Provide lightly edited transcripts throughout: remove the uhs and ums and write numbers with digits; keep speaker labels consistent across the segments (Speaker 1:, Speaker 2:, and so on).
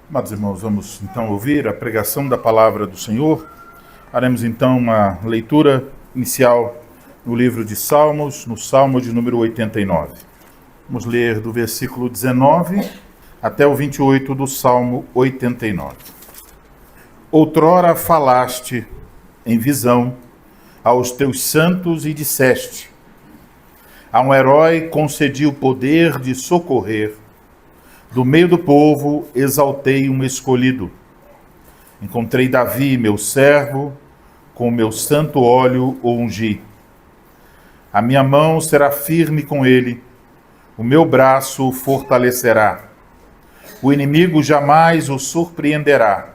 Speaker 1: Amados irmãos, vamos então ouvir a pregação da palavra do Senhor. Faremos então uma leitura inicial no livro de Salmos, no Salmo de número 89. Vamos ler do versículo 19 até o 28 do Salmo 89. Outrora falaste em visão aos teus santos e disseste: a um herói concedi o poder de socorrer. Do meio do povo exaltei um escolhido. Encontrei Davi, meu servo, com o meu santo óleo o ungi. A minha mão será firme com ele, o meu braço o fortalecerá. O inimigo jamais o surpreenderá,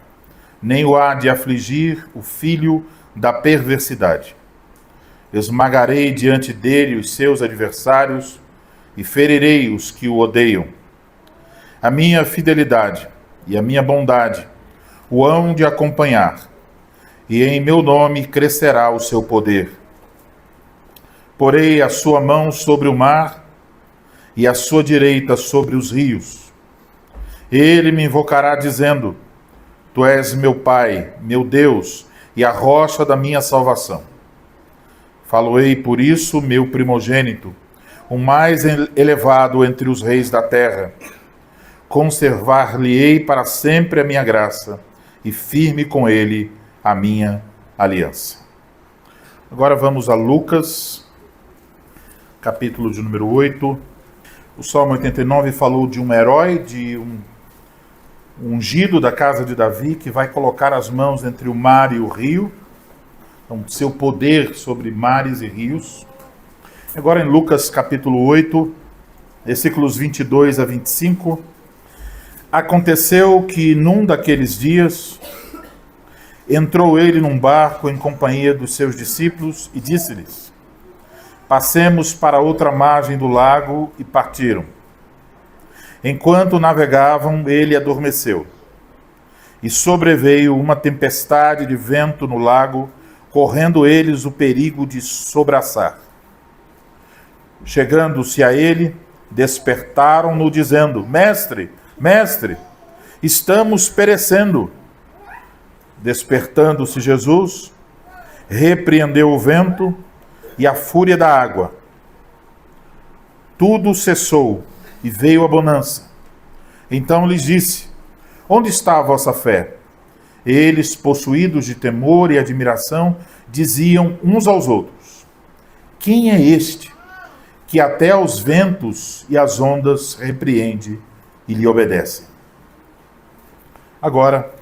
Speaker 1: nem o há de afligir o filho da perversidade. Esmagarei diante dele os seus adversários e ferirei os que o odeiam. A minha fidelidade e a minha bondade o hão de acompanhar, e em meu nome crescerá o seu poder. Porei a sua mão sobre o mar e a sua direita sobre os rios. Ele me invocará dizendo: Tu és meu Pai, meu Deus, e a rocha da minha salvação. Faloei por isso meu primogênito, o mais elevado entre os reis da terra. Conservar-lhe-ei para sempre a minha graça, e firme com ele a minha aliança. Agora vamos a Lucas, capítulo de número 8. O Salmo 89 falou de um herói, de um ungido da casa de Davi, que vai colocar as mãos entre o mar e o rio, então seu poder sobre mares e rios. Agora em Lucas capítulo 8, versículos 22 a 25, aconteceu que num daqueles dias entrou ele num barco em companhia dos seus discípulos e disse-lhes: Passemos para outra margem do lago, e partiram. Enquanto navegavam, ele adormeceu. E sobreveio uma tempestade de vento no lago, correndo eles o perigo de sobraçar. Chegando-se a ele, despertaram-no dizendo: Mestre, Mestre, estamos perecendo. Despertando-se Jesus, repreendeu o vento e a fúria da água. Tudo cessou e veio a bonança. Então lhes disse: Onde está a vossa fé? Eles, possuídos de temor e admiração, diziam uns aos outros: Quem é este que até aos ventos e às ondas repreende e lhe obedece? Agora,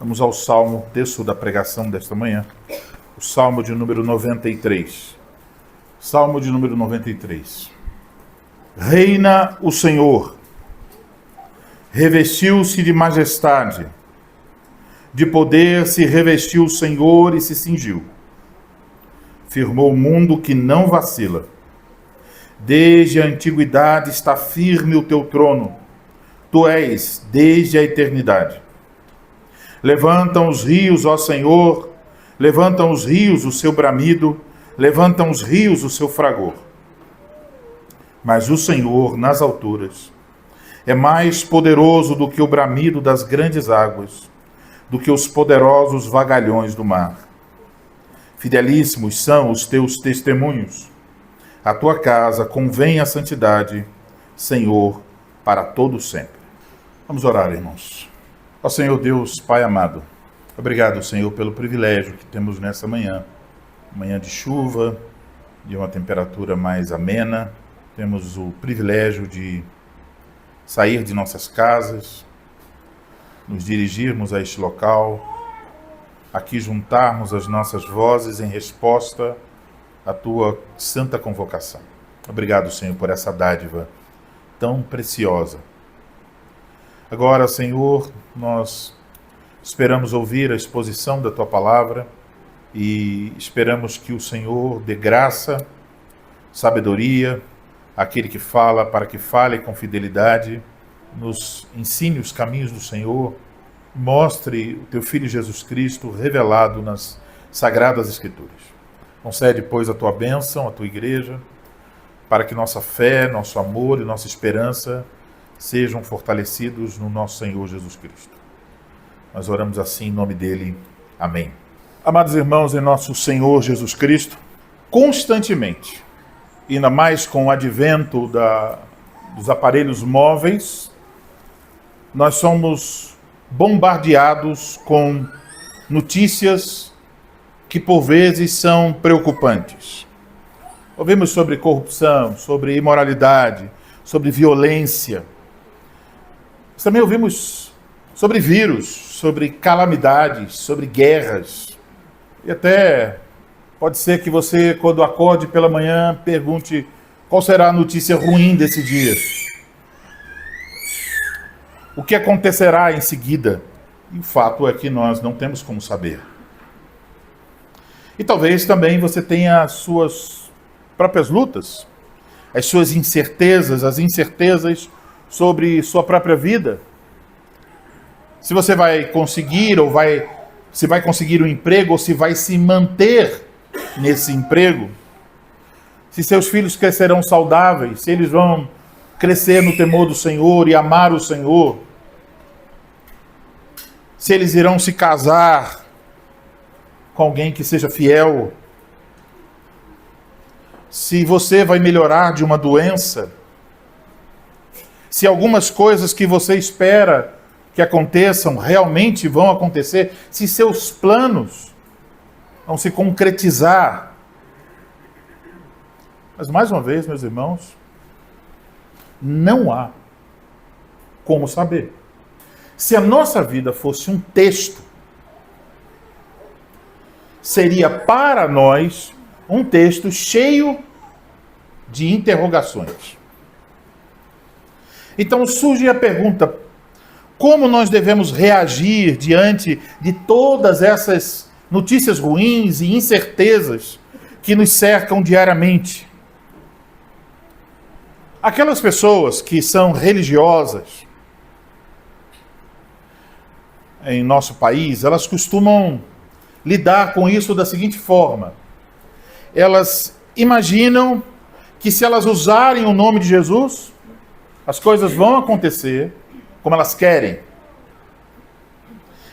Speaker 1: vamos ao salmo, texto da pregação desta manhã, o salmo de número 93. Salmo de número 93. Reina o Senhor, revestiu-se de majestade, de poder se revestiu o Senhor e se cingiu. Firmou o mundo que não vacila. Desde a antiguidade está firme o teu trono. Tu és desde a eternidade. Levantam os rios, ó Senhor, levantam os rios o seu bramido, levantam os rios o seu fragor. Mas o Senhor, nas alturas, é mais poderoso do que o bramido das grandes águas, do que os poderosos vagalhões do mar. Fidelíssimos são os teus testemunhos. A tua casa convém a santidade, Senhor, para todo sempre. Vamos orar, irmãos. Ó Senhor Deus, Pai amado, obrigado, Senhor, pelo privilégio que temos nessa manhã. Manhã de chuva, de uma temperatura mais amena. Temos o privilégio de sair de nossas casas, nos dirigirmos a este local, aqui juntarmos as nossas vozes em resposta à tua santa convocação. Obrigado, Senhor, por essa dádiva tão preciosa. Agora, Senhor, nós esperamos ouvir a exposição da tua palavra e esperamos que o Senhor dê graça, sabedoria àquele que fala, para que fale com fidelidade, nos ensine os caminhos do Senhor, mostre o teu Filho Jesus Cristo revelado nas Sagradas Escrituras. Concede, pois, a tua bênção, a tua igreja, para que nossa fé, nosso amor e nossa esperança sejam fortalecidos no nosso Senhor Jesus Cristo. Nós oramos assim em nome dele. Amém. Amados irmãos, em nosso Senhor Jesus Cristo, constantemente, ainda mais com o advento dos aparelhos móveis, nós somos bombardeados com notícias que por vezes são preocupantes. Ouvimos sobre corrupção, sobre imoralidade, sobre violência. Mas também ouvimos sobre vírus, sobre calamidades, sobre guerras. E até pode ser que você, quando acorde pela manhã, pergunte qual será a notícia ruim desse dia. O que acontecerá em seguida? E o fato é que nós não temos como saber. E talvez também você tenha as suas próprias lutas, as suas incertezas, as incertezas sobre sua própria vida. Se você vai conseguir se vai conseguir um emprego ou se vai se manter nesse emprego. Se seus filhos crescerão saudáveis, se eles vão crescer no temor do Senhor e amar o Senhor. Se eles irão se casar com alguém que seja fiel. Se você vai melhorar de uma doença. Se algumas coisas que você espera que aconteçam realmente vão acontecer. Se seus planos vão se concretizar. Mas mais uma vez, meus irmãos, não há como saber. Se a nossa vida fosse um texto, seria para nós um texto cheio de interrogações. Então surge a pergunta: como nós devemos reagir diante de todas essas notícias ruins e incertezas que nos cercam diariamente? Aquelas pessoas que são religiosas em nosso país, elas costumam lidar com isso da seguinte forma: elas imaginam que se elas usarem o nome de Jesus, as coisas vão acontecer como elas querem.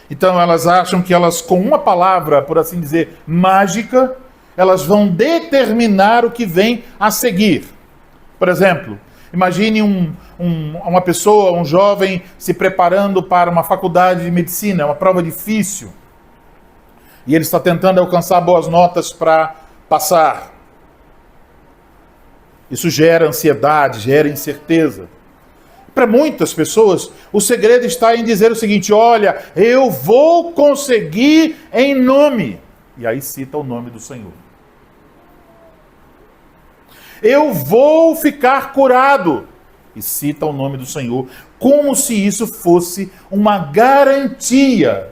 Speaker 1: Então elas acham que elas, com uma palavra, por assim dizer, mágica, elas vão determinar o que vem a seguir. Por exemplo, imagine uma pessoa, um jovem, se preparando para uma faculdade de medicina, uma prova difícil. E ele está tentando alcançar boas notas para passar. Isso gera ansiedade, gera incerteza. Para muitas pessoas, o segredo está em dizer o seguinte: olha, eu vou conseguir em nome. E aí cita o nome do Senhor. Eu vou ficar curado. E cita o nome do Senhor, como se isso fosse uma garantia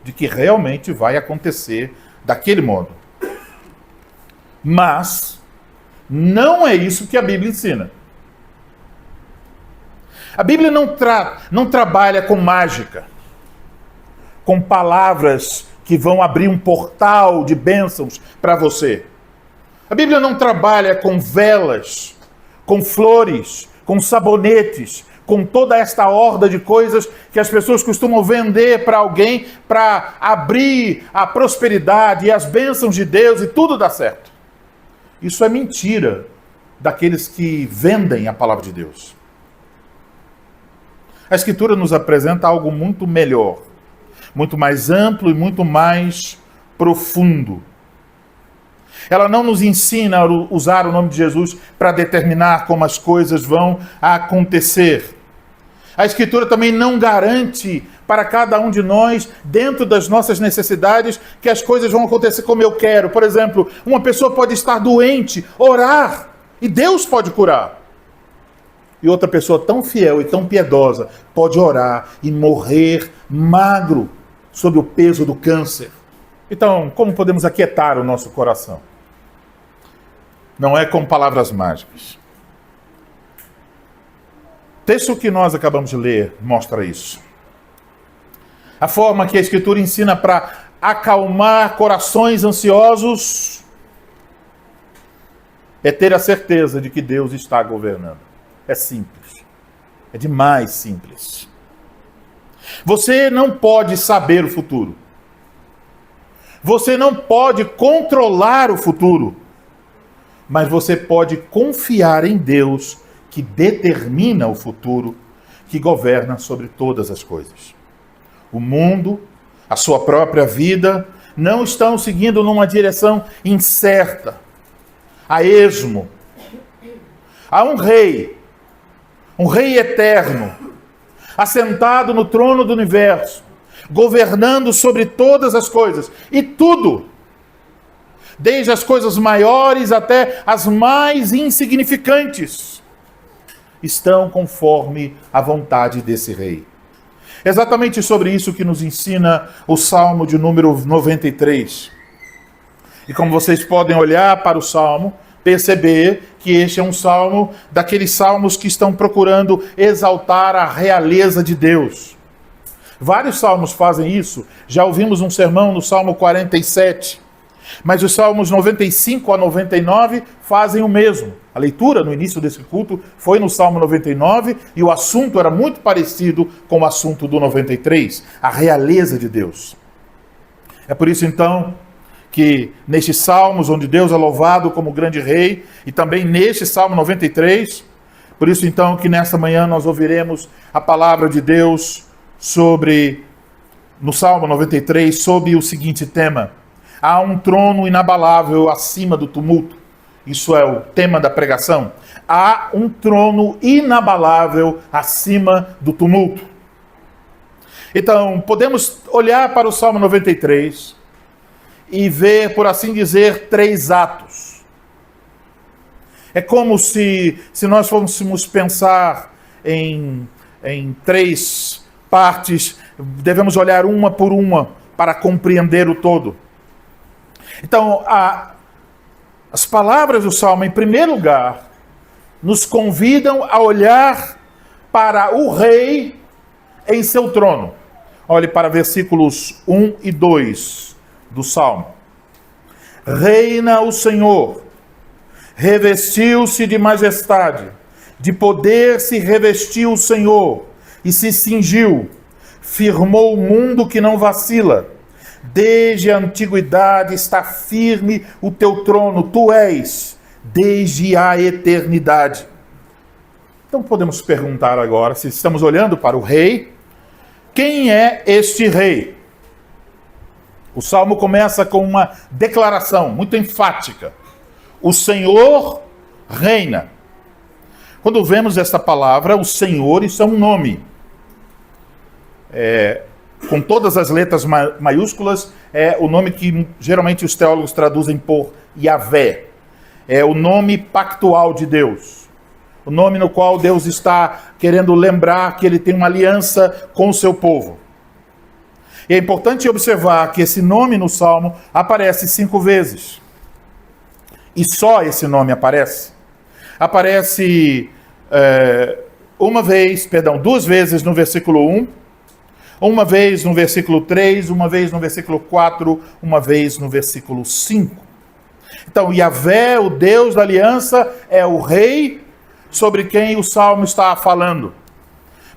Speaker 1: de que realmente vai acontecer daquele modo. Mas não é isso que a Bíblia ensina. A Bíblia não trabalha com mágica, com palavras que vão abrir um portal de bênçãos para você. A Bíblia não trabalha com velas, com flores, com sabonetes, com toda esta horda de coisas que as pessoas costumam vender para alguém para abrir a prosperidade e as bênçãos de Deus e tudo dá certo. Isso é mentira daqueles que vendem a palavra de Deus. A Escritura nos apresenta algo muito melhor, muito mais amplo e muito mais profundo. Ela não nos ensina a usar o nome de Jesus para determinar como as coisas vão acontecer. A Escritura também não garante para cada um de nós, dentro das nossas necessidades, que as coisas vão acontecer como eu quero. Por exemplo, uma pessoa pode estar doente, orar, e Deus pode curar. E outra pessoa tão fiel e tão piedosa pode orar e morrer magro sob o peso do câncer. Então, como podemos aquietar o nosso coração? Não é com palavras mágicas. O texto que nós acabamos de ler mostra isso. A forma que a Escritura ensina para acalmar corações ansiosos é ter a certeza de que Deus está governando. É simples. É demais simples. Você não pode saber o futuro. Você não pode controlar o futuro. Mas você pode confiar em Deus, que determina o futuro, que governa sobre todas as coisas. O mundo, a sua própria vida, não estão seguindo numa direção incerta, a esmo. Há um rei eterno, assentado no trono do universo, governando sobre todas as coisas, e tudo, desde as coisas maiores até as mais insignificantes, estão conforme a vontade desse rei. Exatamente sobre isso que nos ensina o Salmo de número 93. E como vocês podem olhar para o Salmo, perceber que este é um salmo daqueles salmos que estão procurando exaltar a realeza de Deus. Vários salmos fazem isso. Já ouvimos um sermão no Salmo 47. Mas os salmos 95 a 99 fazem o mesmo. A leitura no início desse culto foi no Salmo 99 e o assunto era muito parecido com o assunto do 93, a realeza de Deus. É por isso então que nestes salmos onde Deus é louvado como grande rei e também neste Salmo 93, por isso então que nesta manhã nós ouviremos a palavra de Deus no Salmo 93 sobre o seguinte tema: há um trono inabalável acima do tumulto. Isso é o tema da pregação. Há um trono inabalável acima do tumulto. Então, podemos olhar para o Salmo 93 e ver, por assim dizer, 3 atos. É como se nós fôssemos pensar em 3 partes, devemos olhar uma por uma para compreender o todo. Então, as palavras do Salmo, em primeiro lugar, nos convidam a olhar para o rei em seu trono. Olhe para versículos 1 e 2 do Salmo. Reina o Senhor, revestiu-se de majestade, de poder se revestiu o Senhor e se cingiu, firmou o mundo que não vacila. Desde a antiguidade está firme o teu trono, tu és, desde a eternidade. Então podemos perguntar agora, se estamos olhando para o rei, quem é este rei? O Salmo começa com uma declaração muito enfática. O Senhor reina. Quando vemos esta palavra, o Senhor, isso é um nome. Com todas as letras maiúsculas, é o nome que geralmente os teólogos traduzem por Yahvé. É o nome pactual de Deus. O nome no qual Deus está querendo lembrar que ele tem uma aliança com o seu povo. E é importante observar que esse nome no Salmo aparece 5 vezes. E só esse nome aparece. Aparece 2 vezes no versículo 1, uma vez no versículo 3, uma vez no versículo 4, uma vez no versículo 5. Então, Yahvé, o Deus da aliança, é o rei sobre quem o Salmo está falando.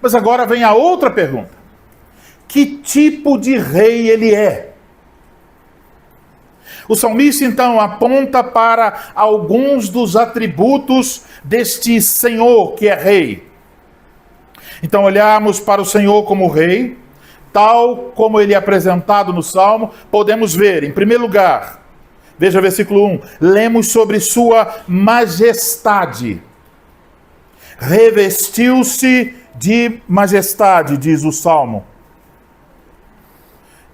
Speaker 1: Mas agora vem a outra pergunta. Que tipo de rei ele é? O salmista, então, aponta para alguns dos atributos deste Senhor que é rei. Então, olhamos para o Senhor como rei, tal como ele é apresentado no Salmo, podemos ver, em primeiro lugar, veja o versículo 1, lemos sobre sua majestade. Revestiu-se de majestade, diz o Salmo.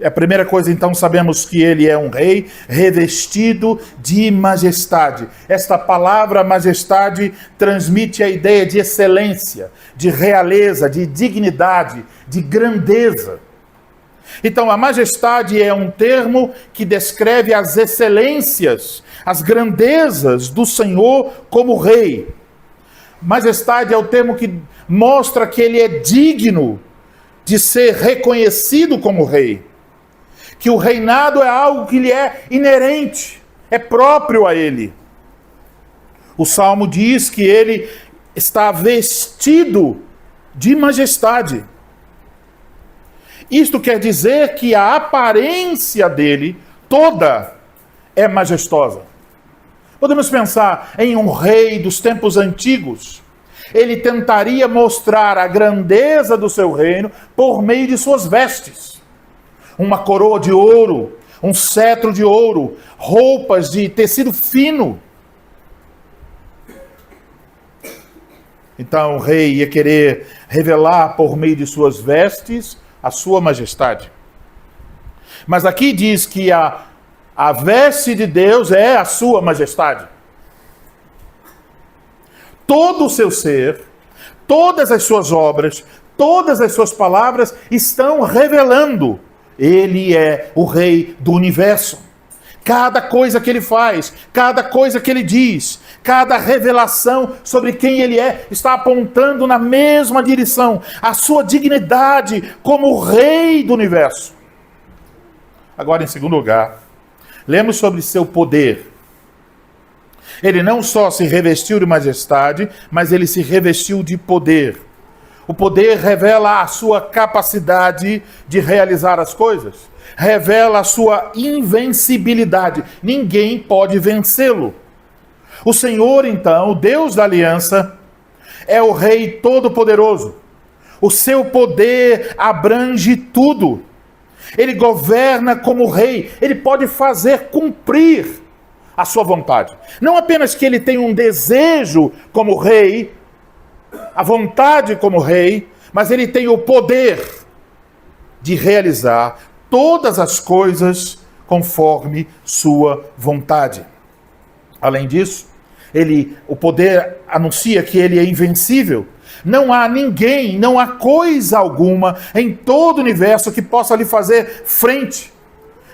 Speaker 1: A primeira coisa, então, sabemos que ele é um rei revestido de majestade. Esta palavra majestade transmite a ideia de excelência, de realeza, de dignidade, de grandeza. Então, a majestade é um termo que descreve as excelências, as grandezas do Senhor como rei. Majestade é o termo que mostra que ele é digno de ser reconhecido como rei. Que o reinado é algo que lhe é inerente, é próprio a ele. O Salmo diz que ele está vestido de majestade. Isto quer dizer que a aparência dele toda é majestosa. Podemos pensar em um rei dos tempos antigos. Ele tentaria mostrar a grandeza do seu reino por meio de suas vestes. Uma coroa de ouro, um cetro de ouro, roupas de tecido fino. Então o rei ia querer revelar por meio de suas vestes a sua majestade. Mas aqui diz que a veste de Deus é a sua majestade. Todo o seu ser, todas as suas obras, todas as suas palavras estão revelando. Ele é o rei do universo. Cada coisa que ele faz, cada coisa que ele diz, cada revelação sobre quem ele é, está apontando na mesma direção, a sua dignidade como rei do universo. Agora, em segundo lugar, lemos sobre seu poder. Ele não só se revestiu de majestade, mas ele se revestiu de poder. O poder revela a sua capacidade de realizar as coisas. Revela a sua invencibilidade. Ninguém pode vencê-lo. O Senhor, então, o Deus da aliança, é o Rei Todo-Poderoso. O seu poder abrange tudo. Ele governa como rei. Ele pode fazer cumprir a sua vontade. Não apenas que ele tem um desejo como rei, a vontade como rei, mas ele tem o poder de realizar todas as coisas conforme sua vontade. Além disso, o poder anuncia que ele é invencível. Não há ninguém, não há coisa alguma em todo o universo que possa lhe fazer frente.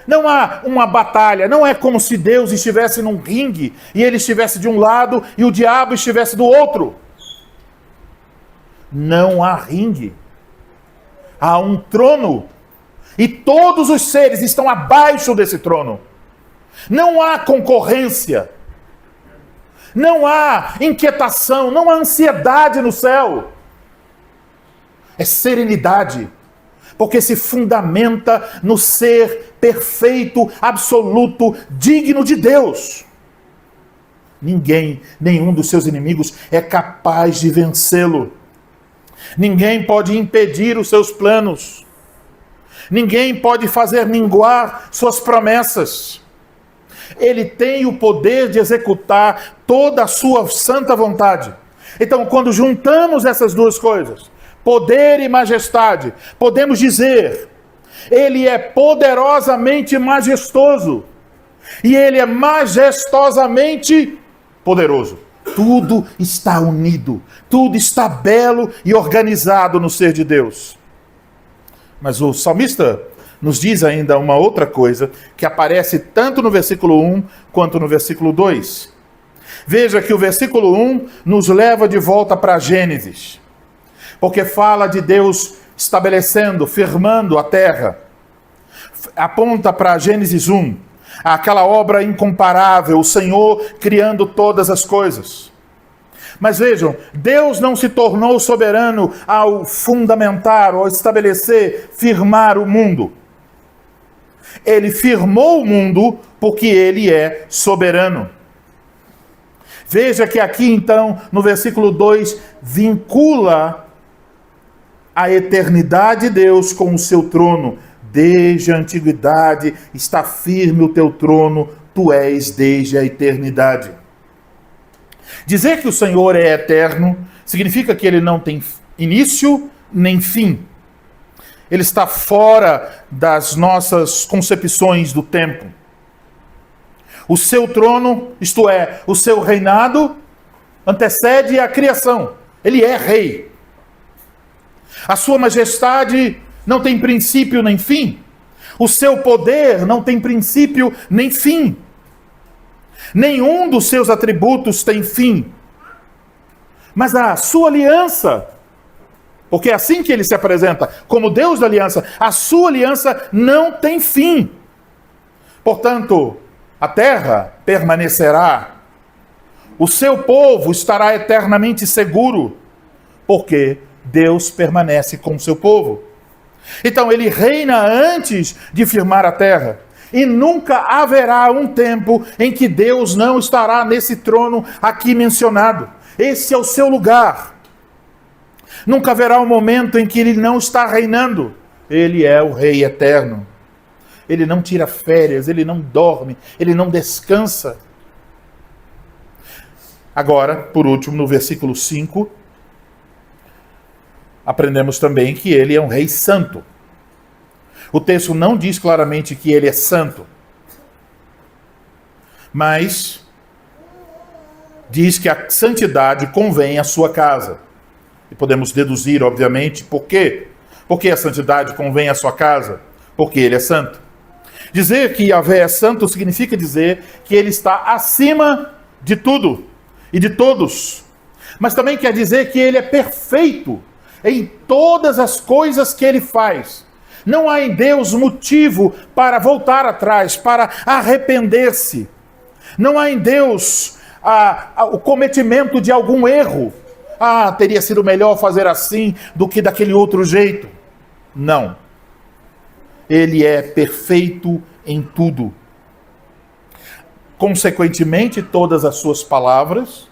Speaker 1: Não há uma batalha, não é como se Deus estivesse num ringue e ele estivesse de um lado e o diabo estivesse do outro. Não há ringue. Há um trono e todos os seres estão abaixo desse trono. Não há concorrência. Não há inquietação, não há ansiedade no céu. É serenidade, porque se fundamenta no ser perfeito, absoluto, digno de Deus. Ninguém, nenhum dos seus inimigos é capaz de vencê-lo. Ninguém pode impedir os seus planos. Ninguém pode fazer minguar suas promessas. Ele tem o poder de executar toda a sua santa vontade. Então, quando juntamos essas duas coisas, poder e majestade, podemos dizer, ele é poderosamente majestoso e ele é majestosamente poderoso. Tudo está unido, tudo está belo e organizado no ser de Deus. Mas o salmista nos diz ainda uma outra coisa que aparece tanto no versículo 1 quanto no versículo 2. Veja que o versículo 1 nos leva de volta para Gênesis, porque fala de Deus estabelecendo, firmando a terra. Aponta para Gênesis 1, aquela obra incomparável, o Senhor criando todas as coisas. Mas vejam, Deus não se tornou soberano ao fundamentar, ao estabelecer, firmar o mundo. Ele firmou o mundo porque ele é soberano. Veja que aqui então, no versículo 2, vincula a eternidade de Deus com o seu trono. Desde a antiguidade está firme o teu trono, tu és desde a eternidade. Dizer que o Senhor é eterno significa que ele não tem início nem fim. Ele está fora das nossas concepções do tempo. O seu trono, isto é, o seu reinado, antecede a criação. Ele é rei. A sua majestade não tem princípio nem fim. O seu poder não tem princípio nem fim. Nenhum dos seus atributos tem fim. Mas a sua aliança, porque é assim que ele se apresenta, como Deus da aliança, a sua aliança não tem fim. Portanto, a terra permanecerá, o seu povo estará eternamente seguro, porque Deus permanece com o seu povo. Então ele reina antes de firmar a terra. E nunca haverá um tempo em que Deus não estará nesse trono aqui mencionado. Esse é o seu lugar. Nunca haverá um momento em que ele não está reinando. Ele é o Rei eterno. Ele não tira férias, ele não dorme, ele não descansa. Agora, por último, no versículo 5, aprendemos também que ele é um Rei santo. O texto não diz claramente que ele é santo, mas diz que a santidade convém à sua casa. E podemos deduzir, obviamente, por quê? Porque a santidade convém à sua casa? Porque ele é santo. Dizer que Yahvé é santo significa dizer que ele está acima de tudo e de todos. Mas também quer dizer que ele é perfeito em todas as coisas que ele faz. Não há em Deus motivo para voltar atrás, para arrepender-se. Não há em Deus o cometimento de algum erro. Teria sido melhor fazer assim do que daquele outro jeito. Não. Ele é perfeito em tudo. Consequentemente, todas as suas palavras,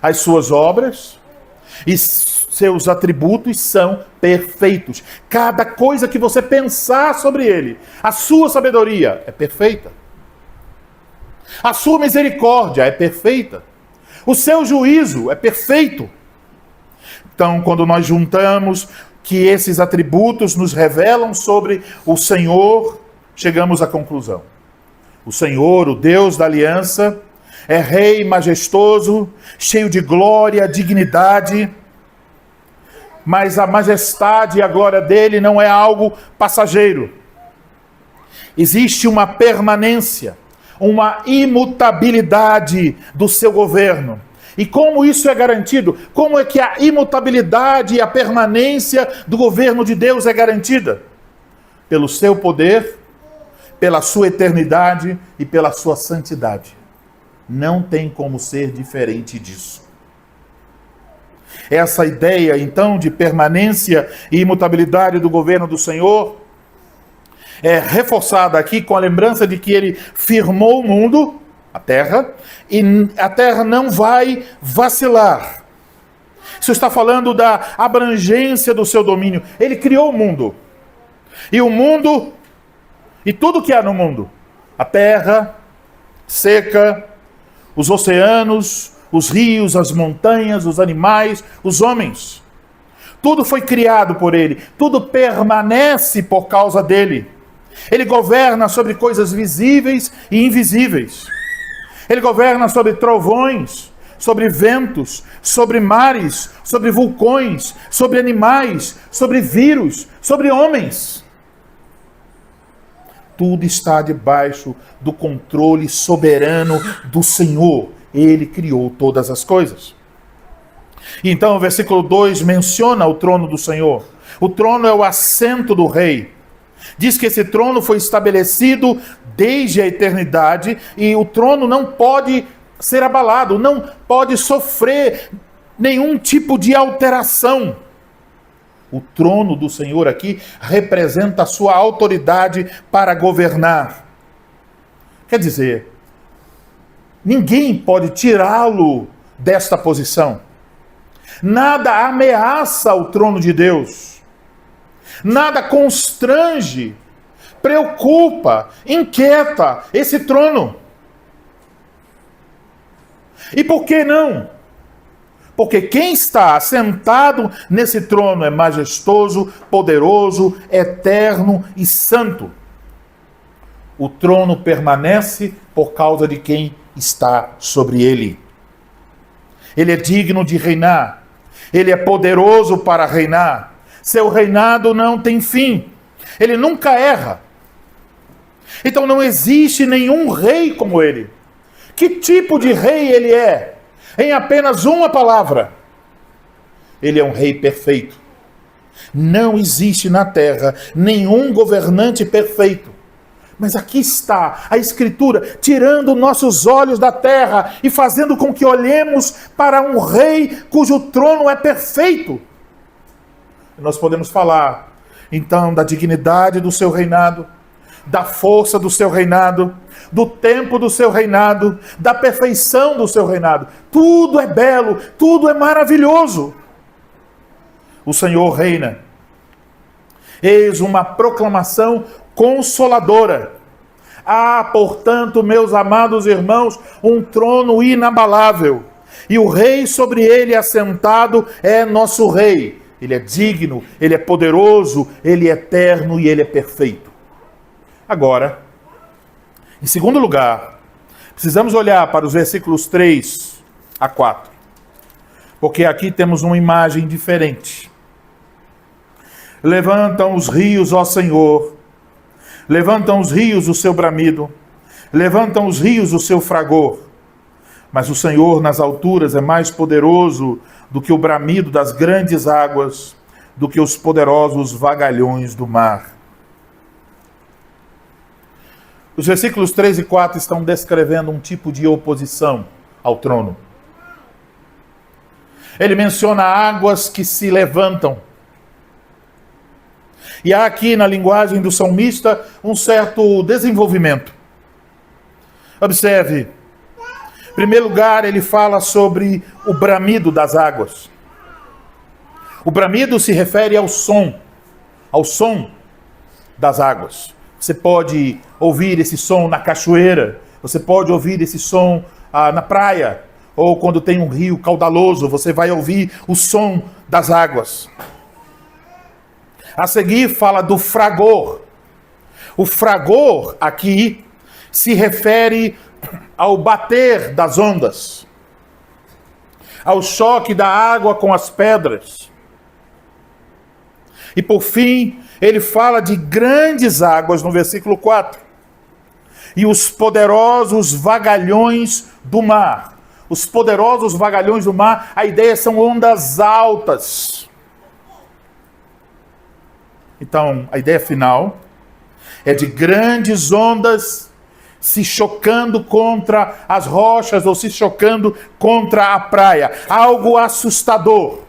Speaker 1: as suas obras e seus atributos são perfeitos. Cada coisa que você pensar sobre ele, a sua sabedoria é perfeita. A sua misericórdia é perfeita. O seu juízo é perfeito. Então, quando nós juntamos que esses atributos nos revelam sobre o Senhor, chegamos à conclusão. O Senhor, o Deus da aliança, é Rei majestoso, cheio de glória, dignidade, mas a majestade e a glória dele não é algo passageiro. Existe uma permanência, uma imutabilidade do seu governo. E como isso é garantido? Como é que a imutabilidade e a permanência do governo de Deus é garantida? Pelo seu poder, pela sua eternidade e pela sua santidade. Não tem como ser diferente disso. Essa ideia, então, de permanência e imutabilidade do governo do Senhor é reforçada aqui com a lembrança de que ele firmou o mundo, a terra, e a terra não vai vacilar. Isso está falando da abrangência do seu domínio. Ele criou o mundo. E o mundo, e tudo que há no mundo, a terra seca, os oceanos, os rios, as montanhas, os animais, os homens. Tudo foi criado por ele, tudo permanece por causa dele. Ele governa sobre coisas visíveis e invisíveis. Ele governa sobre trovões, sobre ventos, sobre mares, sobre vulcões, sobre animais, sobre vírus, sobre homens. Tudo está debaixo do controle soberano do Senhor. Ele criou todas as coisas. Então o versículo 2 menciona o trono do Senhor. O trono é o assento do rei. Diz que esse trono foi estabelecido desde a eternidade e o trono não pode ser abalado, não pode sofrer nenhum tipo de alteração. O trono do Senhor aqui representa a sua autoridade para governar. Quer dizer, ninguém pode tirá-lo desta posição. Nada ameaça o trono de Deus. Nada constrange, preocupa, inquieta esse trono. E por que não? Porque quem está assentado nesse trono é majestoso, poderoso, eterno e santo. O trono permanece por causa de quem está sobre ele. Ele é digno de reinar. Ele é poderoso para reinar. Seu reinado não tem fim. Ele nunca erra. Então não existe nenhum rei como ele. Que tipo de rei ele é? Em apenas uma palavra. Ele é um rei perfeito. Não existe na terra nenhum governante perfeito. Mas aqui está a Escritura, tirando nossos olhos da terra e fazendo com que olhemos para um rei cujo trono é perfeito. Nós podemos falar então da dignidade do seu reinado, da força do seu reinado, do tempo do seu reinado, da perfeição do seu reinado. Tudo é belo, tudo é maravilhoso. O Senhor reina. Eis uma proclamação consoladora. Há, portanto, meus amados irmãos, um trono inabalável, e o rei sobre ele assentado é nosso rei. Ele é digno, ele é poderoso, ele é eterno e ele é perfeito. Agora, em segundo lugar, precisamos olhar para os versículos 3 a 4, porque aqui temos uma imagem diferente. Levantam os rios, ó Senhor, levantam os rios o seu bramido, levantam os rios o seu fragor. Mas o Senhor nas alturas é mais poderoso do que o bramido das grandes águas, do que os poderosos vagalhões do mar. Os versículos 3 e 4 estão descrevendo um tipo de oposição ao trono. Ele menciona águas que se levantam. E há aqui na linguagem do salmista um certo desenvolvimento. Observe. Em primeiro lugar, ele fala sobre o bramido das águas. O bramido se refere ao som das águas. Você pode ouvir esse som na cachoeira, você pode ouvir esse som na praia, ou quando tem um rio caudaloso, você vai ouvir o som das águas. A seguir fala do fragor. O fragor aqui se refere ao bater das ondas, ao choque da água com as pedras. E por fim, ele fala de grandes águas no versículo 4. E os poderosos vagalhões do mar. Os poderosos vagalhões do mar, a ideia são ondas altas. Então, a ideia final é de grandes ondas se chocando contra as rochas ou se chocando contra a praia. Algo assustador.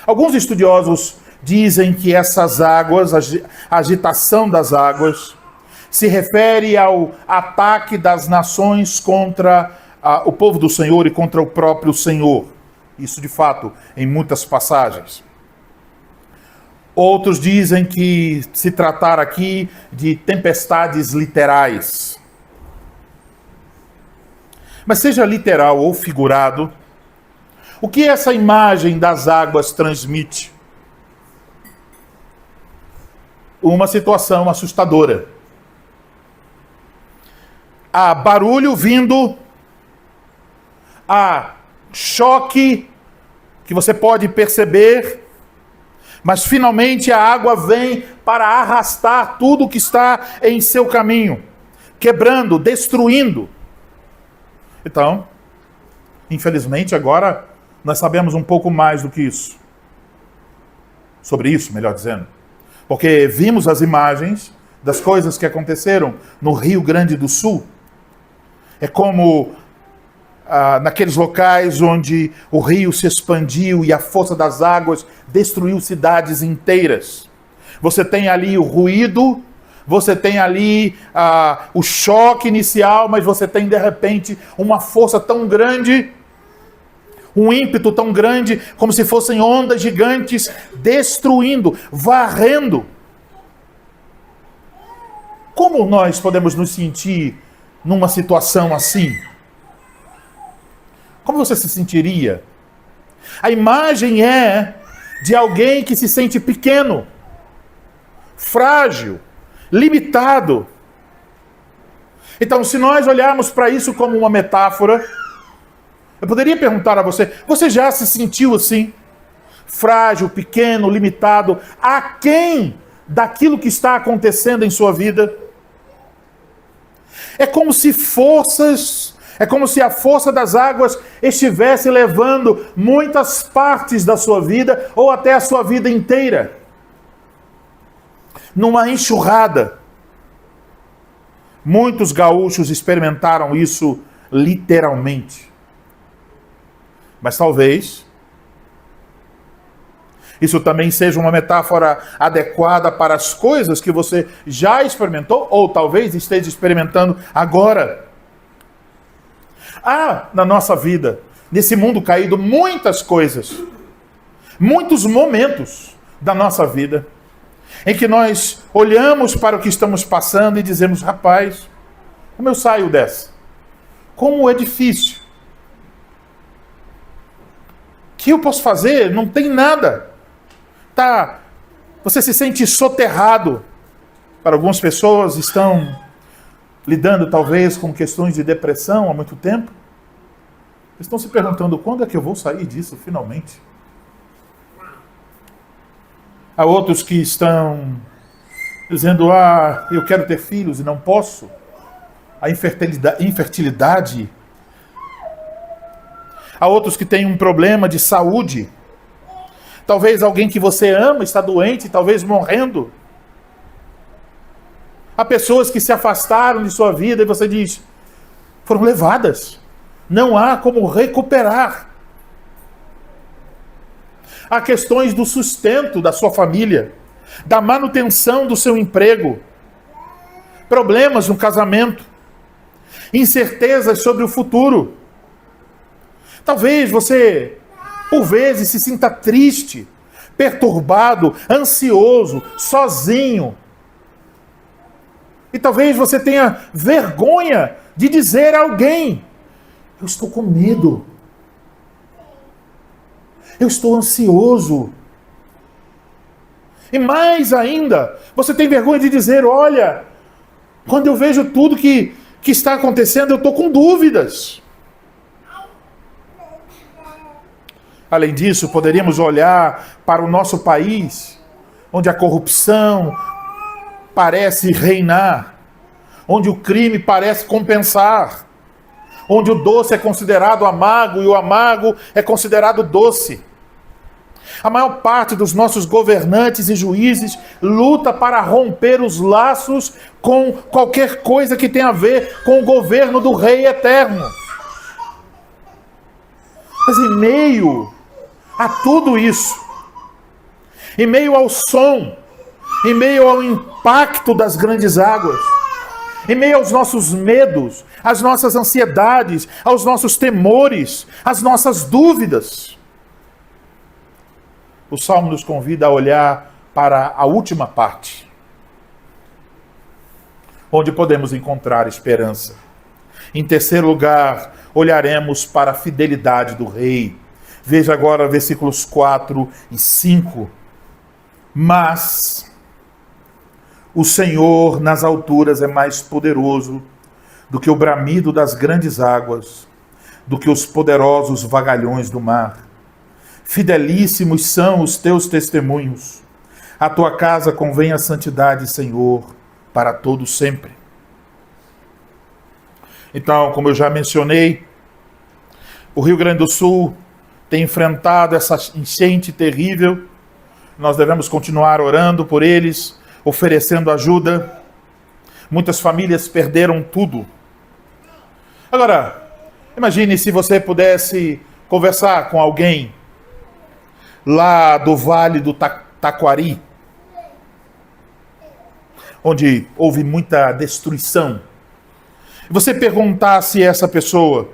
Speaker 1: Alguns estudiosos dizem que essas águas, a agitação das águas, se refere ao ataque das nações contra o povo do Senhor e contra o próprio Senhor. Isso, de fato, em muitas passagens. Outros dizem que se tratar aqui de tempestades literais. Mas seja literal ou figurado, o que essa imagem das águas transmite? Uma situação assustadora. Há barulho vindo, há choque que você pode perceber, mas finalmente a água vem para arrastar tudo que está em seu caminho, quebrando, destruindo. Então, infelizmente agora nós sabemos um pouco mais do que isso. Sobre isso, melhor dizendo. Porque vimos as imagens das coisas que aconteceram no Rio Grande do Sul. É como naqueles locais onde o rio se expandiu e a força das águas destruiu cidades inteiras. Você tem ali o ruído, você tem ali o choque inicial, mas você tem de repente uma força tão grande, um ímpeto tão grande, como se fossem ondas gigantes destruindo, varrendo. Como nós podemos nos sentir numa situação assim? Como você se sentiria? A imagem é de alguém que se sente pequeno, frágil, limitado. Então, se nós olharmos para isso como uma metáfora, eu poderia perguntar a você, você já se sentiu assim? Frágil, pequeno, limitado, aquém daquilo que está acontecendo em sua vida? É como se a força das águas estivesse levando muitas partes da sua vida, ou até a sua vida inteira, numa enxurrada. Muitos gaúchos experimentaram isso literalmente. Mas talvez isso também seja uma metáfora adequada para as coisas que você já experimentou ou talvez esteja experimentando agora. Há na nossa vida, nesse mundo caído, muitas coisas, muitos momentos da nossa vida em que nós olhamos para o que estamos passando e dizemos: rapaz, como eu saio dessa? Como é difícil. O que eu posso fazer? Não tem nada. Você se sente soterrado. Para algumas pessoas estão lidando talvez com questões de depressão há muito tempo. Estão se perguntando: quando é que eu vou sair disso finalmente? Há outros que estão dizendo: eu quero ter filhos e não posso. A infertilidade. Há outros que têm um problema de saúde. Talvez alguém que você ama está doente, talvez morrendo. Há pessoas que se afastaram de sua vida e você diz: foram levadas. Não há como recuperar. Há questões do sustento da sua família, da manutenção do seu emprego, problemas no casamento, incertezas sobre o futuro. Talvez você, por vezes, se sinta triste, perturbado, ansioso, sozinho. E talvez você tenha vergonha de dizer a alguém: eu estou com medo. Eu estou ansioso. E mais ainda, você tem vergonha de dizer: olha, quando eu vejo tudo que está acontecendo, eu estou com dúvidas. Além disso, poderíamos olhar para o nosso país, onde a corrupção parece reinar, onde o crime parece compensar, onde o doce é considerado amargo e o amargo é considerado doce. A maior parte dos nossos governantes e juízes luta para romper os laços com qualquer coisa que tenha a ver com o governo do Rei Eterno. Mas em meio a tudo isso, em meio ao som, em meio ao impacto das grandes águas, em meio aos nossos medos, às nossas ansiedades, aos nossos temores, às nossas dúvidas, o Salmo nos convida a olhar para a última parte, onde podemos encontrar esperança. Em terceiro lugar, olharemos para a fidelidade do Rei. Veja agora versículos 4 e 5. Mas o Senhor nas alturas é mais poderoso do que o bramido das grandes águas, do que os poderosos vagalhões do mar. Fidelíssimos são os teus testemunhos. A tua casa convém a santidade, Senhor, para todo sempre. Então, como eu já mencionei, o Rio Grande do Sul tem enfrentado essa enchente terrível. Nós devemos continuar orando por eles, oferecendo ajuda. Muitas famílias perderam tudo. Agora, imagine se você pudesse conversar com alguém lá do Vale do Taquari, onde houve muita destruição. E você perguntasse a essa pessoa: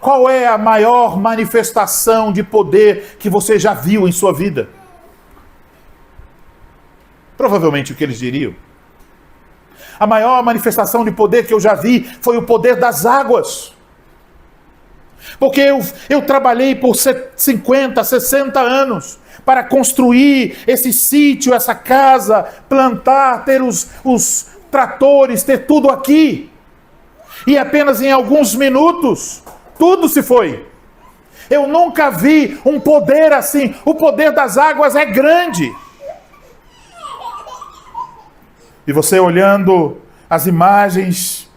Speaker 1: qual é a maior manifestação de poder que você já viu em sua vida? Provavelmente o que eles diriam: a maior manifestação de poder que eu já vi foi o poder das águas. Porque eu trabalhei por 50, 60 anos para construir esse sítio, essa casa, plantar, ter os tratores, ter tudo aqui. E apenas em alguns minutos, tudo se foi. Eu nunca vi um poder assim. O poder das águas é grande. E você olhando as imagens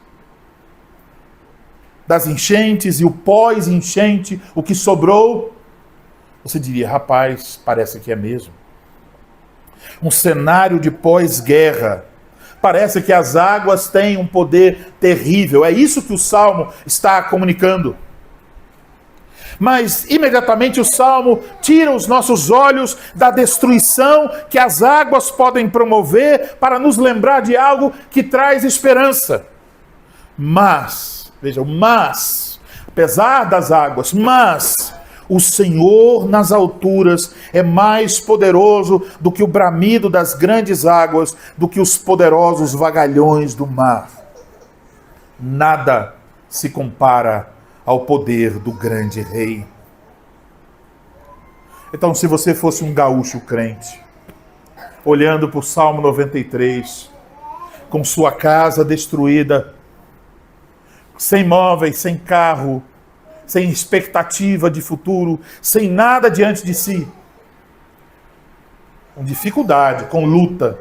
Speaker 1: das enchentes e o pós-enchente, o que sobrou, você diria: rapaz, parece que é mesmo. Um cenário de pós-guerra. Parece que as águas têm um poder terrível. É isso que o Salmo está comunicando. Mas imediatamente o Salmo tira os nossos olhos da destruição que as águas podem promover para nos lembrar de algo que traz esperança. Mas, vejam, apesar das águas, o Senhor nas alturas é mais poderoso do que o bramido das grandes águas, do que os poderosos vagalhões do mar. Nada se compara ao poder do grande rei. Então, se você fosse um gaúcho crente, olhando para o Salmo 93, com sua casa destruída, sem móveis, sem carro, sem expectativa de futuro, sem nada diante de si, com dificuldade, com luta,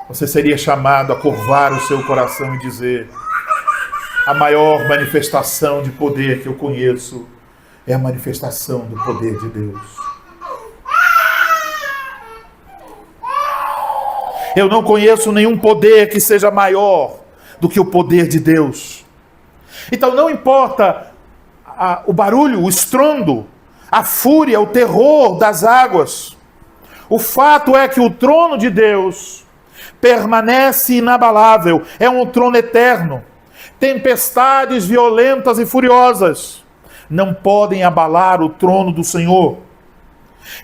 Speaker 1: você seria chamado a curvar o seu coração e dizer: a maior manifestação de poder que eu conheço é a manifestação do poder de Deus. Eu não conheço nenhum poder que seja maior do que o poder de Deus. Então não importa o barulho, o estrondo, a fúria, o terror das águas. O fato é que o trono de Deus permanece inabalável, é um trono eterno. Tempestades violentas e furiosas não podem abalar o trono do Senhor.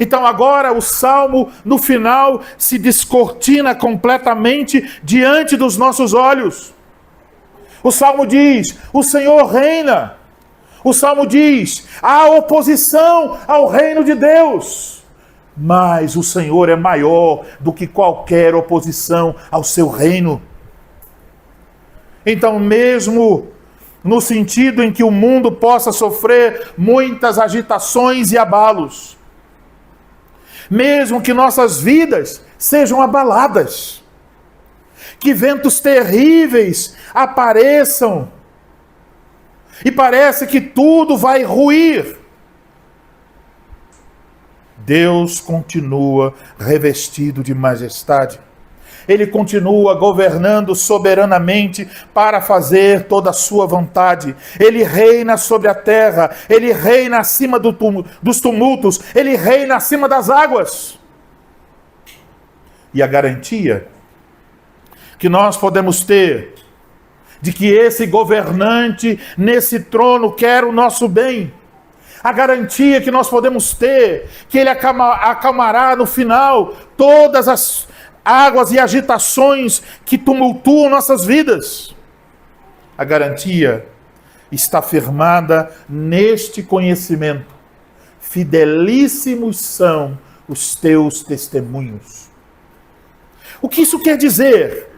Speaker 1: Então agora o Salmo, no final, se descortina completamente diante dos nossos olhos. O Salmo diz: o Senhor reina. O Salmo diz: há oposição ao reino de Deus. Mas o Senhor é maior do que qualquer oposição ao seu reino. Então, mesmo no sentido em que o mundo possa sofrer muitas agitações e abalos, mesmo que nossas vidas sejam abaladas, que ventos terríveis apareçam e parece que tudo vai ruir, Deus continua revestido de majestade. Ele continua governando soberanamente para fazer toda a sua vontade. Ele reina sobre a terra, ele reina acima dos tumultos, ele reina acima das águas. E a garantia que nós podemos ter de que esse governante nesse trono quer o nosso bem, a garantia que nós podemos ter que ele acalmará no final todas as águas e agitações que tumultuam nossas vidas. A garantia está firmada neste conhecimento: fidelíssimos são os teus testemunhos. O que isso quer dizer?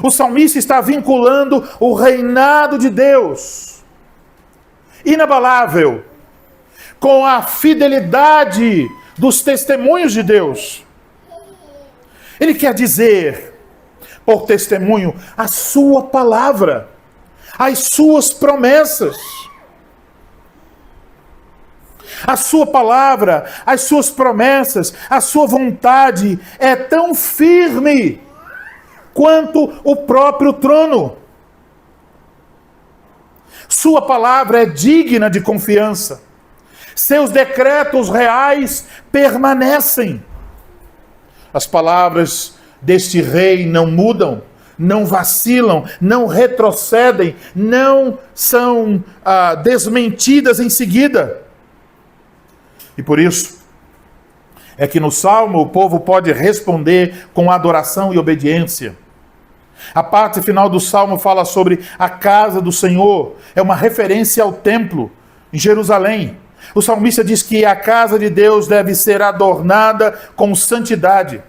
Speaker 1: O salmista está vinculando o reinado de Deus, inabalável, com a fidelidade dos testemunhos de Deus. Ele quer dizer, por testemunho, a sua palavra, as suas promessas. A sua palavra, as suas promessas, a sua vontade é tão firme quanto o próprio trono. Sua palavra é digna de confiança. Seus decretos reais permanecem. As palavras deste rei não mudam, não vacilam, não retrocedem, não são desmentidas em seguida. E por isso é que no Salmo o povo pode responder com adoração e obediência. A parte final do Salmo fala sobre a casa do Senhor, é uma referência ao templo em Jerusalém. O salmista diz que a casa de Deus deve ser adornada com santidade.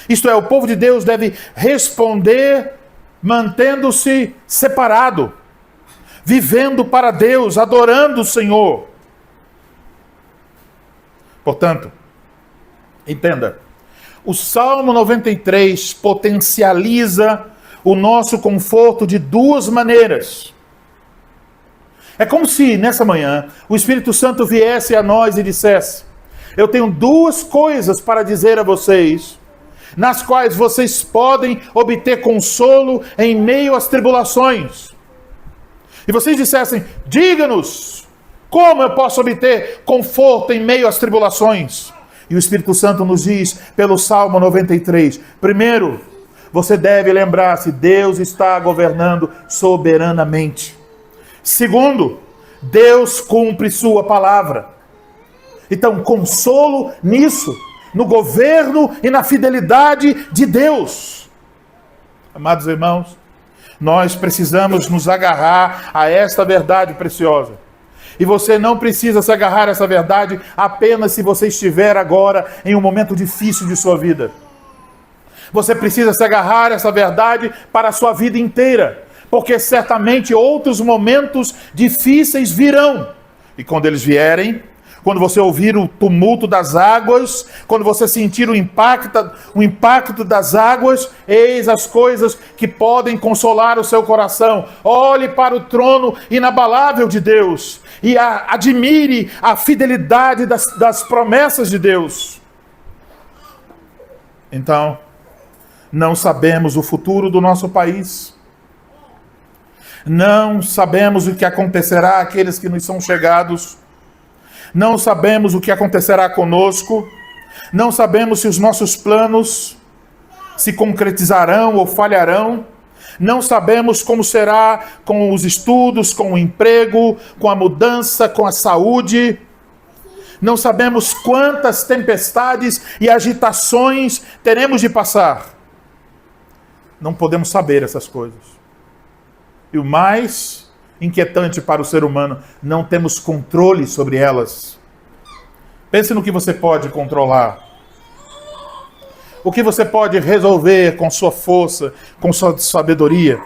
Speaker 1: Isto é, o povo de Deus deve responder mantendo-se separado, vivendo para Deus, adorando o Senhor. Portanto, entenda, o Salmo 93 potencializa o nosso conforto de duas maneiras. É como se, nessa manhã, o Espírito Santo viesse a nós e dissesse: eu tenho duas coisas para dizer a vocês, nas quais vocês podem obter consolo em meio às tribulações. E vocês dissessem: diga-nos. Como eu posso obter conforto em meio às tribulações? E o Espírito Santo nos diz, pelo Salmo 93, primeiro, você deve lembrar-se, Deus está governando soberanamente. Segundo, Deus cumpre sua palavra. Então, consolo nisso, no governo e na fidelidade de Deus. Amados irmãos, nós precisamos nos agarrar a esta verdade preciosa. E você não precisa se agarrar a essa verdade apenas se você estiver agora em um momento difícil de sua vida. Você precisa se agarrar a essa verdade para a sua vida inteira, porque certamente outros momentos difíceis virão. E quando eles vierem, quando você ouvir o tumulto das águas, quando você sentir o impacto das águas, eis as coisas que podem consolar o seu coração. Olhe para o trono inabalável de Deus e admire a fidelidade das promessas de Deus. Então, não sabemos o futuro do nosso país. Não sabemos o que acontecerá àqueles que nos são chegados. Não sabemos o que acontecerá conosco. Não sabemos se os nossos planos se concretizarão ou falharão. Não sabemos como será com os estudos, com o emprego, com a mudança, com a saúde. Não sabemos quantas tempestades e agitações teremos de passar. Não podemos saber essas coisas. E o mais inquietante para o ser humano, não temos controle sobre elas. Pense no que você pode controlar. O que você pode resolver com sua força, com sua sabedoria.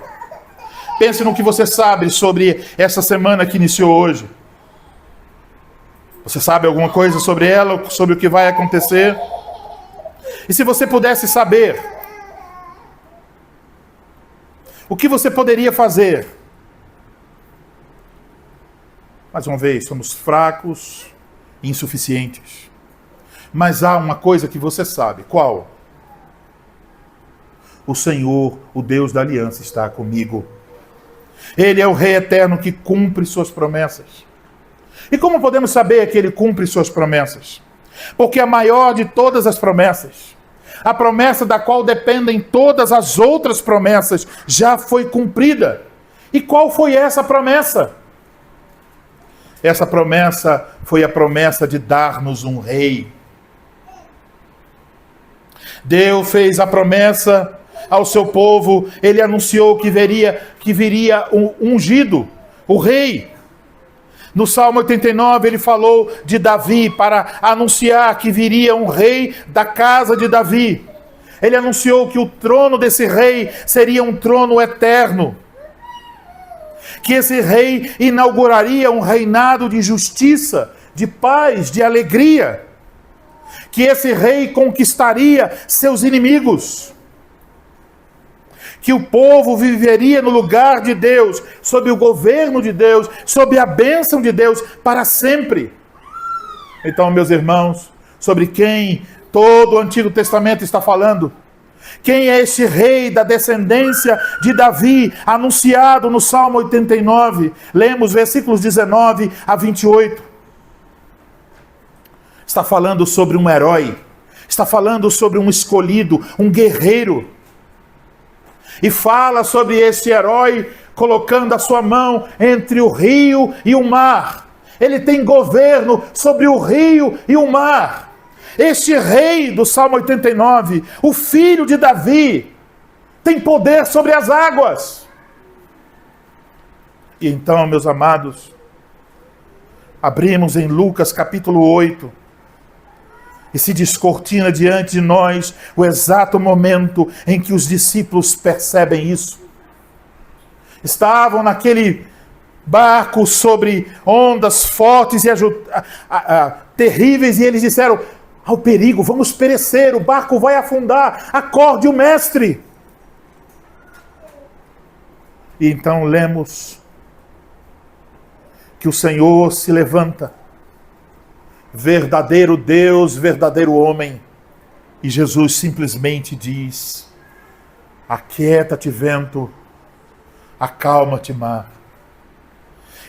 Speaker 1: Pense no que você sabe sobre essa semana que iniciou hoje. Você sabe alguma coisa sobre ela, sobre o que vai acontecer? E se você pudesse saber, o que você poderia fazer? Mais uma vez, somos fracos e insuficientes. Mas há uma coisa que você sabe. Qual? O Senhor, o Deus da aliança, está comigo. Ele é o Rei eterno que cumpre suas promessas. E como podemos saber que Ele cumpre suas promessas? Porque a maior de todas as promessas, a promessa da qual dependem todas as outras promessas, já foi cumprida. E qual foi essa promessa? Essa promessa foi a promessa de dar-nos um rei. Deus fez a promessa ao seu povo, Ele anunciou que viria um ungido, o rei. No Salmo 89 ele falou de Davi para anunciar que viria um rei da casa de Davi. Ele anunciou que o trono desse rei seria um trono eterno. Que esse rei inauguraria um reinado de justiça, de paz, de alegria. Que esse rei conquistaria seus inimigos. Que o povo viveria no lugar de Deus, sob o governo de Deus, sob a bênção de Deus, para sempre. Então, meus irmãos, sobre quem todo o Antigo Testamento está falando? Quem é este rei da descendência de Davi, anunciado no Salmo 89? Lemos versículos 19 a 28. Está falando sobre um herói, está falando sobre um escolhido, um guerreiro. E fala sobre esse herói colocando a sua mão entre o rio e o mar. Ele tem governo sobre o rio e o mar. Este rei do Salmo 89, o filho de Davi, tem poder sobre as águas. E então, meus amados, abrimos em Lucas capítulo 8, e se descortina diante de nós o exato momento em que os discípulos percebem isso. Estavam naquele barco sobre ondas fortes e terríveis, e eles disseram: ao perigo, vamos perecer, o barco vai afundar, acorde o mestre. E então lemos que o Senhor se levanta, verdadeiro Deus, verdadeiro homem, e Jesus simplesmente diz: aquieta-te, vento, acalma-te, mar.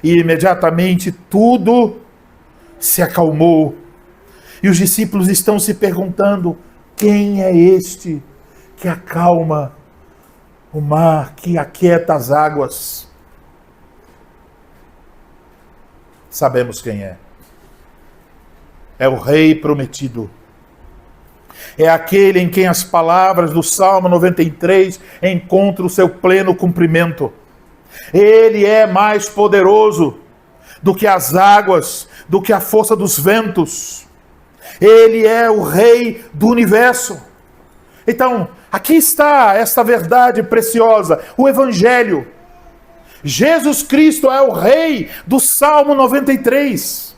Speaker 1: E imediatamente tudo se acalmou. E os discípulos estão se perguntando: quem é este que acalma o mar, que aquieta as águas? Sabemos quem é. É o Rei prometido. É aquele em quem as palavras do Salmo 93 encontram o seu pleno cumprimento. Ele é mais poderoso do que as águas, do que a força dos ventos. Ele é o Rei do universo. Então, aqui está esta verdade preciosa, o Evangelho. Jesus Cristo é o Rei do Salmo 93.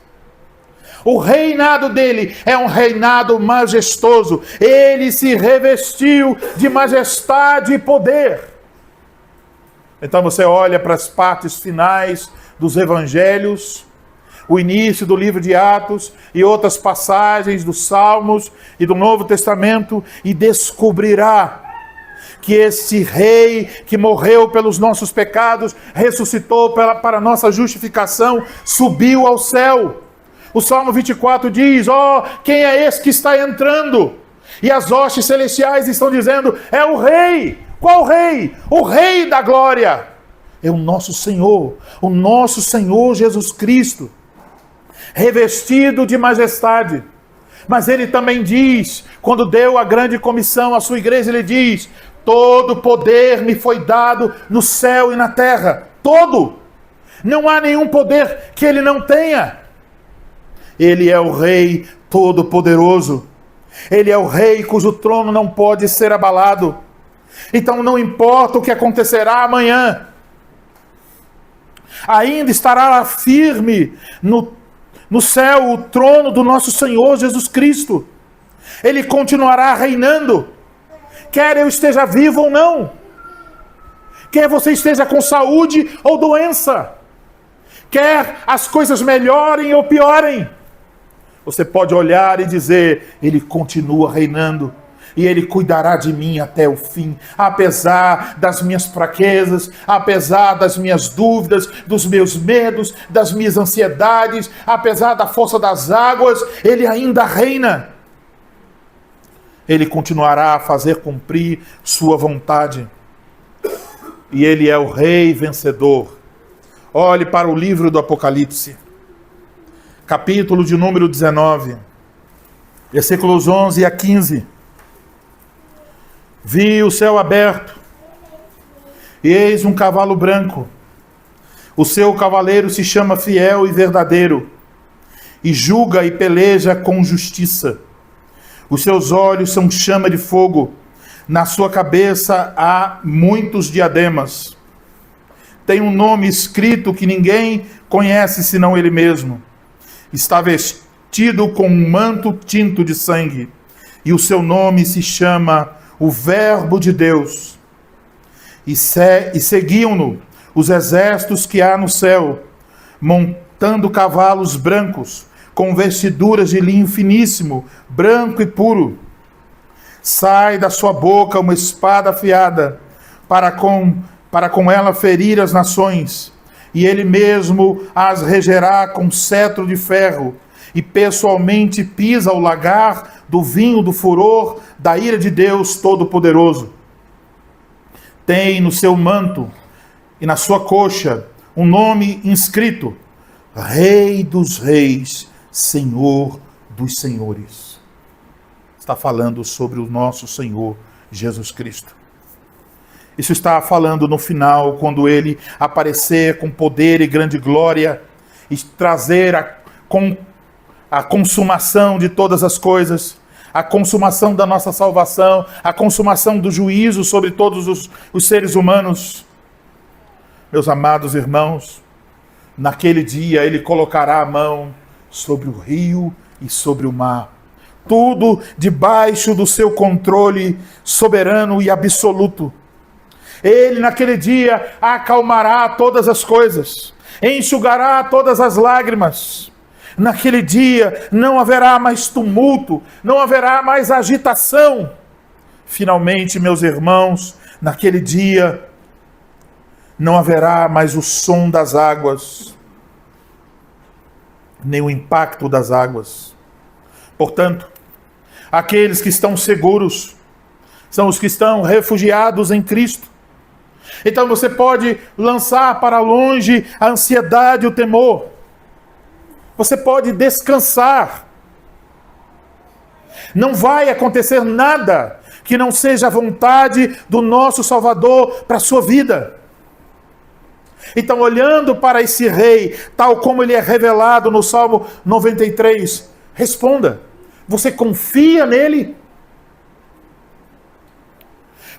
Speaker 1: O reinado dele é um reinado majestoso. Ele se revestiu de majestade e poder. Então você olha para as partes finais dos evangelhos, o início do livro de Atos e outras passagens dos Salmos e do Novo Testamento e descobrirá que este Rei que morreu pelos nossos pecados, ressuscitou para a nossa justificação, subiu ao céu. O Salmo 24 diz: quem é esse que está entrando? E as hostes celestiais estão dizendo: é o Rei. Qual Rei? O Rei da glória. É o nosso Senhor Jesus Cristo, revestido de majestade. Mas ele também diz, quando deu a grande comissão à sua igreja, ele diz: todo poder me foi dado no céu e na terra. Todo. Não há nenhum poder que ele não tenha. Ele é o Rei Todo-Poderoso. Ele é o Rei cujo trono não pode ser abalado. Então não importa o que acontecerá amanhã, ainda estará firme no céu o trono do nosso Senhor Jesus Cristo. Ele continuará reinando, quer eu esteja vivo ou não, quer você esteja com saúde ou doença, quer as coisas melhorem ou piorem. Você pode olhar e dizer: ele continua reinando e ele cuidará de mim até o fim, apesar das minhas fraquezas, apesar das minhas dúvidas, dos meus medos, das minhas ansiedades, apesar da força das águas, ele ainda reina. Ele continuará a fazer cumprir sua vontade. E ele é o Rei vencedor. Olhe para o livro do Apocalipse, capítulo de número 19, versículos 11 a 15. Vi o céu aberto, e eis um cavalo branco. O seu cavaleiro se chama Fiel e Verdadeiro, e julga e peleja com justiça. Os seus olhos são chama de fogo, na sua cabeça há muitos diademas. Tem um nome escrito que ninguém conhece senão ele mesmo. Está vestido com um manto tinto de sangue, e o seu nome se chama o Verbo de Deus. E seguiam-no os exércitos que há no céu, montando cavalos brancos, com vestiduras de linho finíssimo, branco e puro. Sai da sua boca uma espada afiada, para com ela ferir as nações, e ele mesmo as regerá com cetro de ferro, e pessoalmente pisa o lagar do vinho do furor da ira de Deus Todo-Poderoso. Tem no seu manto e na sua coxa um nome inscrito: Rei dos Reis, Senhor dos Senhores. Está falando sobre o nosso Senhor Jesus Cristo. Isso está falando no final, quando ele aparecer com poder e grande glória e trazer a consumação de todas as coisas, a consumação da nossa salvação, a consumação do juízo sobre todos os seres humanos. Meus amados irmãos, naquele dia ele colocará a mão sobre o rio e sobre o mar, tudo debaixo do seu controle soberano e absoluto. Ele naquele dia acalmará todas as coisas, enxugará todas as lágrimas. Naquele dia não haverá mais tumulto, não haverá mais agitação. Finalmente, meus irmãos, naquele dia não haverá mais o som das águas, nem o impacto das águas. Portanto, aqueles que estão seguros são os que estão refugiados em Cristo. Então você pode lançar para longe a ansiedade e o temor. Você pode descansar. Não vai acontecer nada que não seja a vontade do nosso Salvador para a sua vida. Então, olhando para esse rei, tal como ele é revelado no Salmo 93, responda: você confia nele?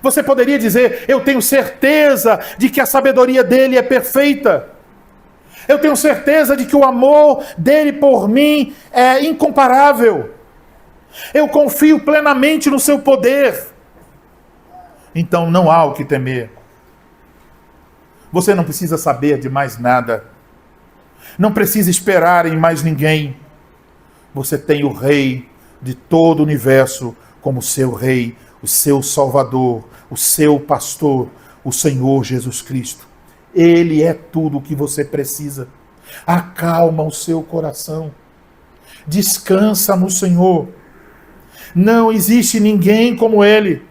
Speaker 1: Você poderia dizer: eu tenho certeza de que a sabedoria dele é perfeita. Eu tenho certeza de que o amor dele por mim é incomparável. Eu confio plenamente no seu poder. Então não há o que temer. Você não precisa saber de mais nada. Não precisa esperar em mais ninguém. Você tem o Rei de todo o universo como seu Rei, o seu Salvador, o seu Pastor, o Senhor Jesus Cristo. Ele é tudo o que você precisa. Acalma o seu coração. Descansa no Senhor. Não existe ninguém como Ele.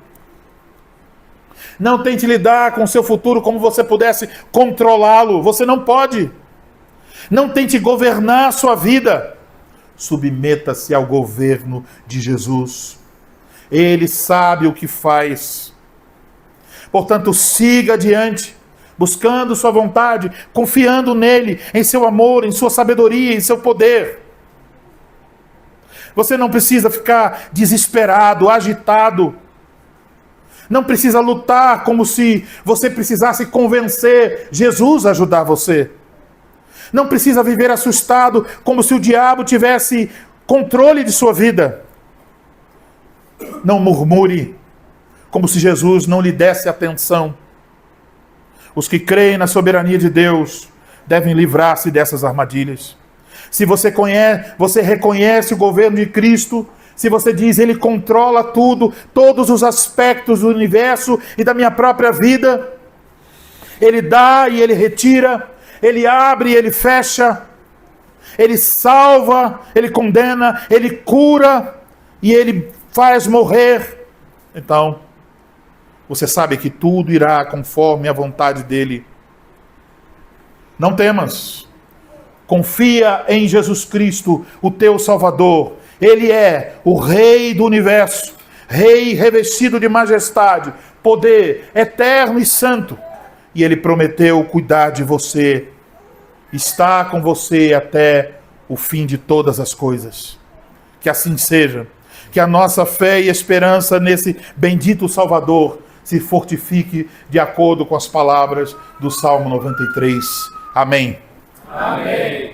Speaker 1: Não tente lidar com o seu futuro como você pudesse controlá-lo. Você não pode. Não tente governar a sua vida. Submeta-se ao governo de Jesus. Ele sabe o que faz. Portanto, siga adiante, buscando sua vontade, confiando nele, em seu amor, em sua sabedoria, em seu poder. Você não precisa ficar desesperado, agitado. Não precisa lutar como se você precisasse convencer Jesus a ajudar você. Não precisa viver assustado como se o diabo tivesse controle de sua vida. Não murmure como se Jesus não lhe desse atenção. Os que creem na soberania de Deus devem livrar-se dessas armadilhas. Se você reconhece o governo de Cristo, se você diz: Ele controla tudo, todos os aspectos do universo e da minha própria vida, Ele dá e Ele retira, Ele abre e Ele fecha, Ele salva, Ele condena, Ele cura e Ele faz morrer. Então, você sabe que tudo irá conforme a vontade dEle. Não temas. Confia em Jesus Cristo, o teu Salvador. Ele é o Rei do universo, Rei revestido de majestade, poder eterno e santo. E Ele prometeu cuidar de você, estar com você até o fim de todas as coisas. Que assim seja. Que a nossa fé e esperança nesse bendito Salvador se fortifique de acordo com as palavras do Salmo 93. Amém.
Speaker 2: Amém.